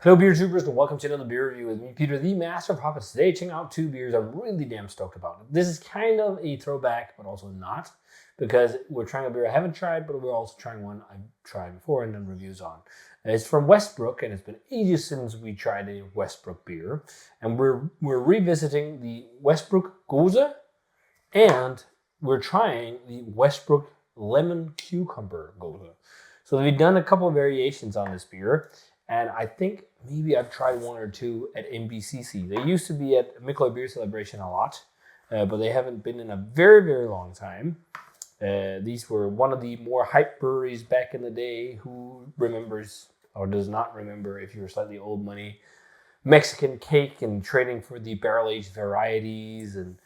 Hello, beer troopers, and welcome to another beer review with me, Peter, the master of hoppers. Today, checking out two beers I'm really damn stoked about. This is kind of a throwback, but also not, because we're trying a beer I haven't tried, but we're also trying one I've tried before and done reviews on. It's from Westbrook, and it's been ages since we tried a Westbrook beer, and we're revisiting the Westbrook Gose, and we're trying the Westbrook Lemon Cucumber Gose. So we've done a couple of variations on this beer. And I think maybe I've tried one or two at MBCC. They used to be at Mikkeller Beer Celebration a lot, but they haven't been in a very, very long time. These were one of the more hype breweries back in the day. Who remembers or does not remember, if you're slightly old money, Mexican cake and trading for the barrel-aged varieties. And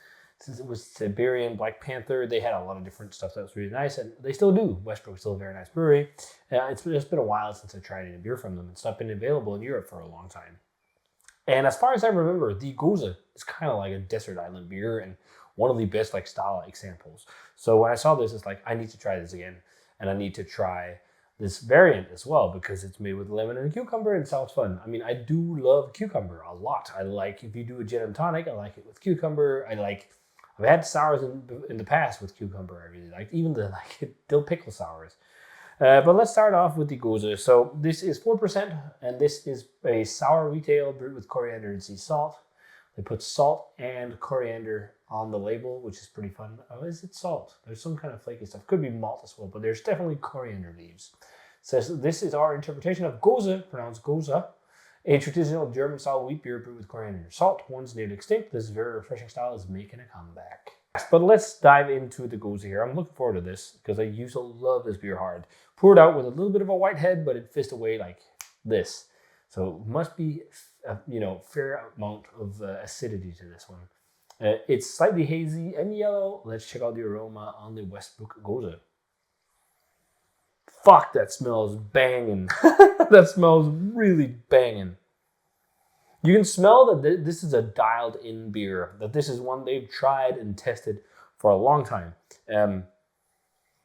since it was Siberian Black Panther, they had a lot of different stuff that was really nice, and they still do. Westbrook's still a very nice brewery. It's just been a while since I tried any beer from them. It's not been available in Europe for a long time. And as far as I remember, the Gose is kind of like a desert island beer and one of the best style examples. So when I saw this, it's like, I need to try this again, and I need to try this variant as well because it's made with lemon and cucumber and it sounds fun. I mean, I do love cucumber a lot. I like, if you do a gin and tonic, I like it with cucumber. I've had sours in the past with cucumber. I really liked even the dill pickle sours. But let's start off with the Gose. So this is 4%, and this is a sour retail brewed with coriander and sea salt. They put salt and coriander on the label, which is pretty fun. Oh, is it salt? There's some kind of flaky stuff. Could be malt as well, but there's definitely coriander leaves. Says this is our interpretation of Gose, pronounced Gose, a traditional German-style wheat beer brewed with coriander and salt. Once nearly extinct, this very refreshing style is making a comeback. But let's dive into the Gose here. I'm looking forward to this because I used to love this beer hard. Poured out with a little bit of a white head, but it fizzed away like this. So it must be a fair amount of acidity to this one. It's slightly hazy and yellow. Let's check out the aroma on the Westbrook Gose. Fuck, that smells banging. That smells really banging. You can smell that this is a dialed in beer, that this is one they've tried and tested for a long time.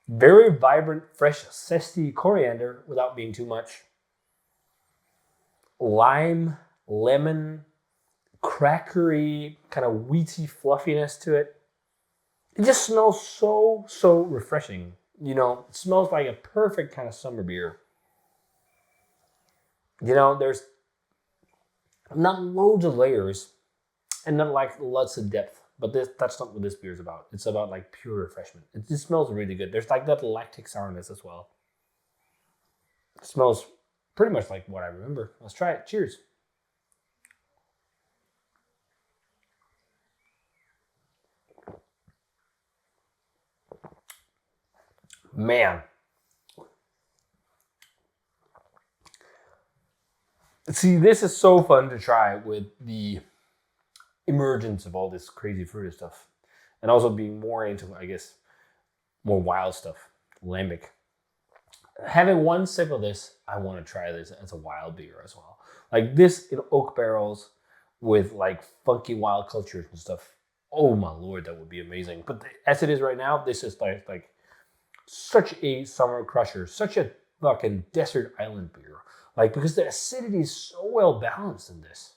Very vibrant, fresh, zesty coriander without being too much. Lime, lemon, crackery, kind of wheaty fluffiness to it. It just smells so refreshing. It smells like a perfect kind of summer beer. There's not loads of layers and not lots of depth, but that's not what this beer is about. It's about pure refreshment. It just smells really good. There's that lactic sourness as well. It smells pretty much like what I remember. Let's try it. Cheers. Man. See, this is so fun to try with the emergence of all this crazy fruity stuff. And also being more into, I guess, more wild stuff. Lambic. Having one sip of this, I want to try this as a wild beer as well. This in oak barrels with funky wild cultures and stuff. Oh my lord, that would be amazing. But as it is right now, this is like such a summer crusher, such a fucking desert island beer. Because the acidity is so well balanced in this.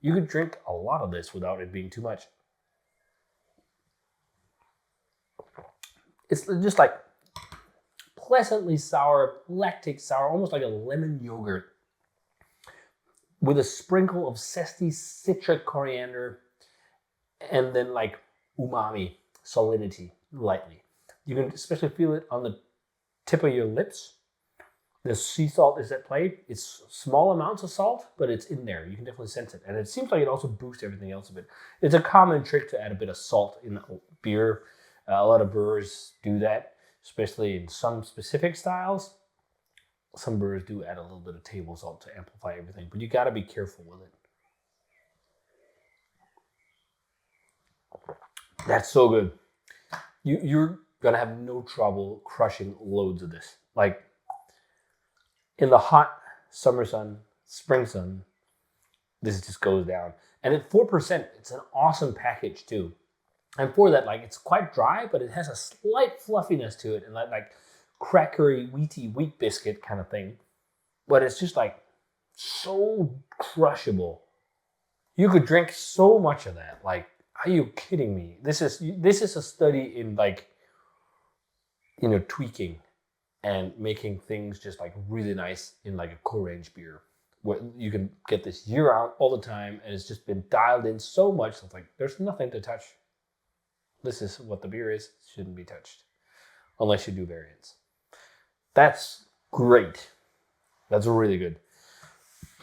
You could drink a lot of this without it being too much. It's just pleasantly sour, lactic sour, almost like a lemon yogurt with a sprinkle of zesty citric coriander and then umami, salinity, lightly. You can especially feel it on the tip of your lips. The sea salt is at play. It's small amounts of salt, but it's in there. You can definitely sense it. And it seems like it also boosts everything else a bit. It's a common trick to add a bit of salt in beer. A lot of brewers do that, especially in some specific styles. Some brewers do add a little bit of table salt to amplify everything, but you got to be careful with it. That's so good. You're going to have no trouble crushing loads of this. In the hot summer sun, spring sun, this just goes down. And at 4%, it's an awesome package too. And for that, it's quite dry, but it has a slight fluffiness to it and that crackery, wheaty wheat biscuit kind of thing. But it's just So crushable. You could drink so much of that. Like, are you kidding me? This is a study in like, tweaking and making things just like really nice in like a core range beer. Where you can get this year out all the time, and it's just been dialed in so much. It's like there's nothing to touch. This is what the beer is. It shouldn't be touched unless you do variants. That's great. That's really good.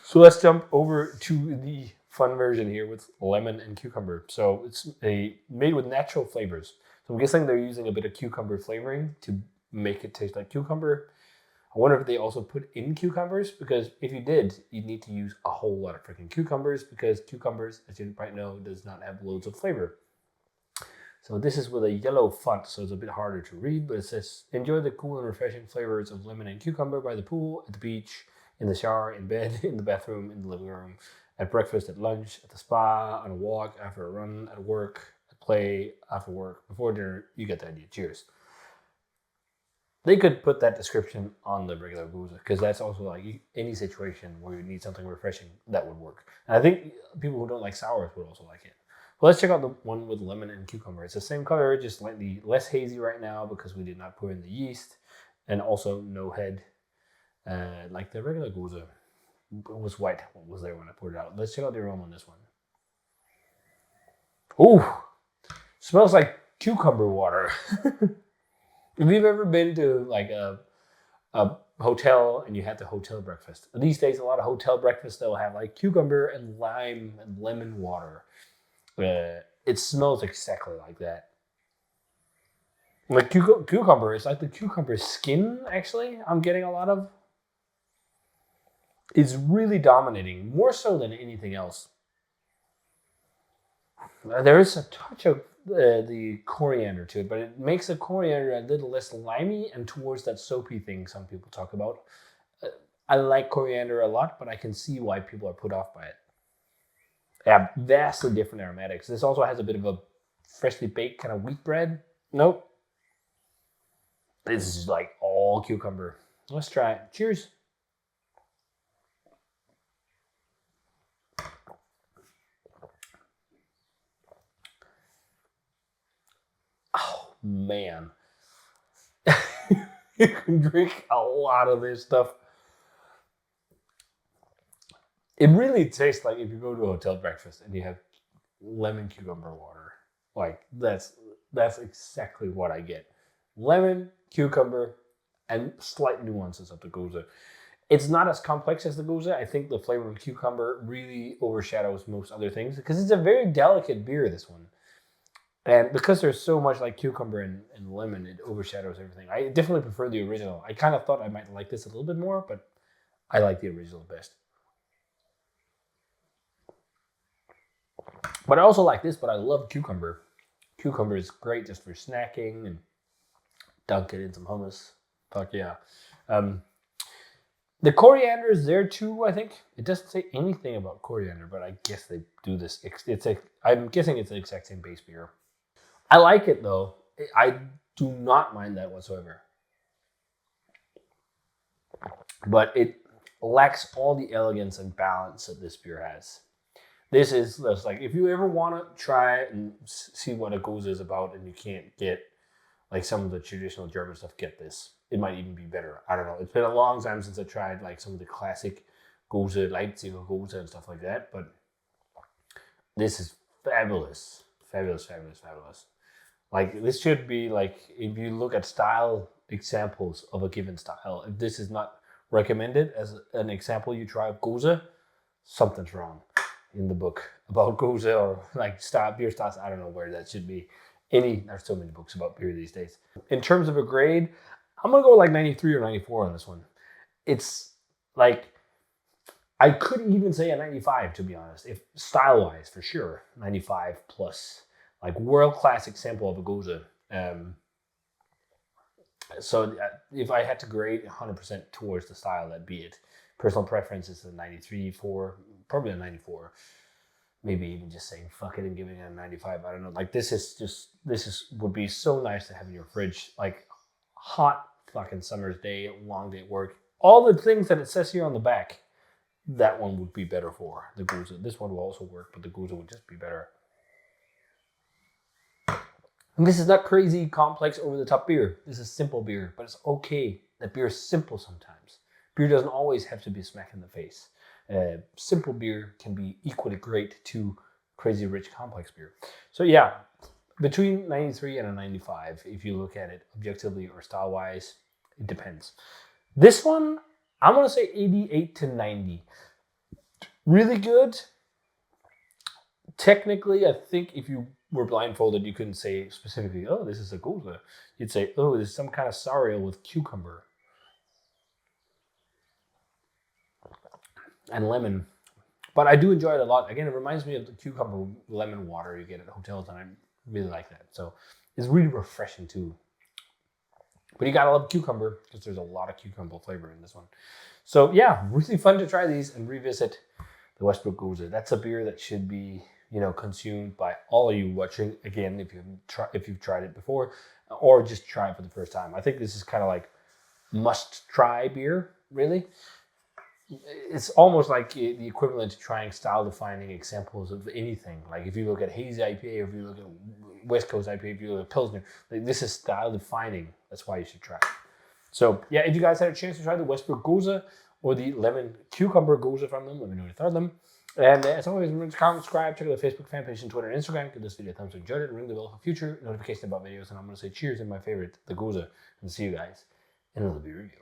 So let's jump over to the fun version here with lemon and cucumber. So it's made with natural flavors. So I'm guessing they're using a bit of cucumber flavoring to make it taste like cucumber. I wonder if they also put in cucumbers, because if you did, you'd need to use a whole lot of freaking cucumbers, because cucumbers, as you might know, does not have loads of flavor. So this is with a yellow font, so it's a bit harder to read, but it says, enjoy the cool and refreshing flavors of lemon and cucumber by the pool, at the beach, in the shower, in bed, in the bathroom, in the living room, at breakfast, at lunch, at the spa, on a walk, after a run, at work, at play, after work, before dinner. You get the idea. Cheers. They could put that description on the regular Gose, because that's also like any situation where you need something refreshing, that would work. And I think people who don't like sours would also like it. Well, let's check out the one with lemon and cucumber. It's the same color, just slightly less hazy right now because we did not put in the yeast, and also no head. Like the regular Gose. It was white. What was there when I poured it out? Let's check out the aroma on this one. Ooh, smells like cucumber water. If you've ever been to like a hotel and you had the hotel breakfast, these days a lot of hotel breakfasts they'll have like cucumber and lime and lemon water. It smells exactly like that. Like cucumber, it's like the cucumber skin. Actually, I'm getting a lot of. It's really dominating, more so than anything else. There is a touch of the coriander to it, but it makes the coriander a little less limey and towards that soapy thing some people talk about. I like coriander a lot, but I can see why people are put off by it. Yeah, vastly different aromatics. This also has a bit of a freshly baked kind of wheat bread. Nope. This is like all cucumber. Let's try it. Cheers. Oh, man. You can drink a lot of this stuff. It really tastes like if you go to a hotel breakfast and you have lemon cucumber water. Like that's exactly what I get. Lemon, cucumber, and slight nuances of the Gose. It's not as complex as the Gose. I think the flavor of cucumber really overshadows most other things because it's a very delicate beer, this one. And because there's so much like cucumber and lemon, it overshadows everything. I definitely prefer the original. I kind of thought I might like this a little bit more, but I like the original best. But I also like this, but I love cucumber. Cucumber is great just for snacking and dunk it in some hummus. Fuck yeah. The coriander is there too, I think. It doesn't say anything about coriander, but I guess they do this. I'm guessing it's the exact same base beer. I like it though. I do not mind that whatsoever. But it lacks all the elegance and balance that this beer has. This is just like, if you ever want to try and see what a Gose is about and you can't get like some of the traditional German stuff, get this. It might even be better. I don't know. It's been a long time since I tried like some of the classic Gose, Leipziger Gose and stuff like that, but this is fabulous. Fabulous, fabulous, fabulous. Like this should be like, if you look at style examples of a given style, if this is not recommended as an example you try of Gose, something's wrong in the book about Gose or like beer styles. I don't know where that should be. There's so many books about beer these days. In terms of a grade, I'm gonna go like 93 or 94 on this one. It's like, I could even say a 95 to be honest, if style-wise for sure, 95 plus, like world-class example of a Gose. So if I had to grade 100% towards the style, that'd be it. Personal preference is a 93, probably a 94. Maybe even just saying fuck it and giving it a 95. I don't know. Like this would be so nice to have in your fridge. Like hot fucking summer's day, long day at work. All the things that it says here on the back, that one would be better for the Gose. This one will also work, but the Gose would just be better. And this is not crazy, complex, over-the-top beer. This is simple beer, but it's okay that beer is simple sometimes. Beer doesn't always have to be smack in the face. Simple beer can be equally great to crazy, rich, complex beer. So yeah, between 93 and a 95, if you look at it objectively or style-wise, it depends. This one, I'm going to say 88 to 90. Really good. Technically, I think if you were blindfolded, you couldn't say specifically, oh, this is a Gose. You'd say, oh, this is some kind of sour ale with cucumber and lemon. But I do enjoy it a lot. Again, it reminds me of the cucumber lemon water you get at hotels, and I really like that. So it's really refreshing too. But you gotta love cucumber because there's a lot of cucumber flavor in this one. So yeah, really fun to try these and revisit the Westbrook Gose. That's a beer that should be, consumed by all of you watching. Again, if you've tried it before, or just try it for the first time. I think this is kind of like must-try beer, really. It's almost like the equivalent to trying style-defining examples of anything. Like if you look at hazy IPA, or if you look at West Coast IPA, if you look at Pilsner, like this is style-defining. That's why you should try it. So yeah, if you guys had a chance to try the Westbrook Gose or the lemon cucumber Gose from them, let me know what you thought of them. And as always, remember to comment, subscribe, check out the Facebook fan page and Twitter and Instagram. Give this video a thumbs up if you enjoyed it, and ring the bell for future notifications about videos. And I'm going to say cheers in my favorite, the Gose, and see you guys in another beer review.